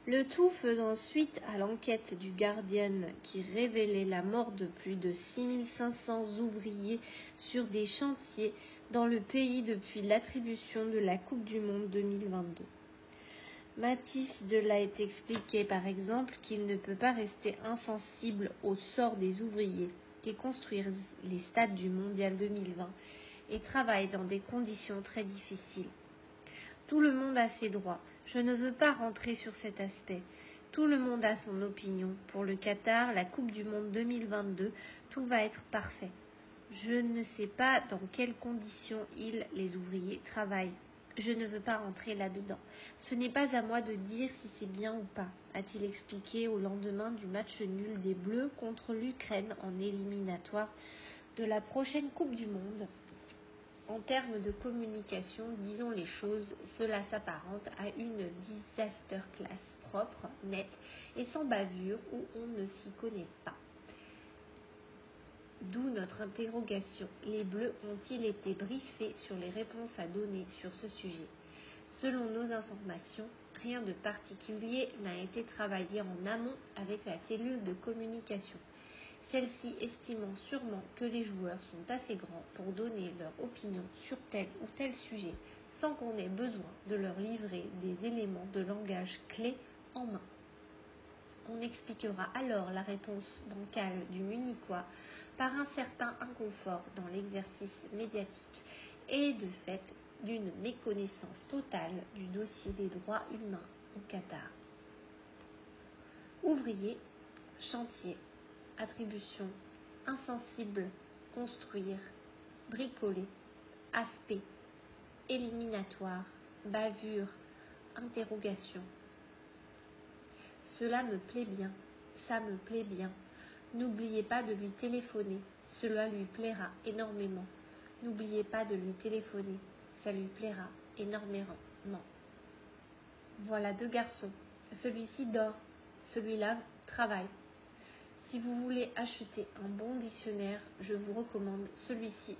Le tout faisant suite à l'enquête du Guardian qui révélait la mort de plus de 6500 ouvriers sur des chantiers dans le pays depuis l'attribution de la Coupe du Monde 2022. Mathis Delait expliquait par exemple qu'il ne peut pas rester insensible au sort des ouvriers qui construisent les stades du Mondial 2020 et travaillent dans des conditions très difficiles. Tout le monde a ses droits. Je ne veux pas rentrer sur cet aspect. Tout le monde a son opinion. Pour le Qatar, la Coupe du Monde 2022, tout va être parfait. Je ne sais pas dans quelles conditions les ouvriers, travaillent. Je ne veux pas rentrer là-dedans. Ce n'est pas à moi de dire si c'est bien ou pas, a-t-il expliqué au lendemain du match nul des Bleus contre l'Ukraine en éliminatoire de la prochaine Coupe du Monde. En termes de communication, disons les choses, cela s'apparente à une disaster class propre, nette et sans bavure où on ne s'y connaît pas. D'où notre interrogation. Les Bleus ont-ils été briefés sur les réponses à donner sur ce sujet? Selon nos informations, rien de particulier n'a été travaillé en amont avec la cellule de communication. Celle-ci estimant sûrement que les joueurs sont assez grands pour donner leur opinion sur tel ou tel sujet, sans qu'on ait besoin de leur livrer des éléments de langage clés en main. On expliquera alors la réponse bancale du Munichois par un certain inconfort dans l'exercice médiatique et de fait d'une méconnaissance totale du dossier des droits humains au Qatar. Ouvrier, chantier, attribution, insensible, construire, bricoler, aspect, éliminatoire, bavure, interrogation. Cela me plaît bien, ça me plaît bien. N'oubliez pas de lui téléphoner, cela lui plaira énormément. N'oubliez pas de lui téléphoner, ça lui plaira énormément. Voilà 2 garçons. Celui-ci dort, celui-là travaille. Si vous voulez acheter un bon dictionnaire, je vous recommande celui-ci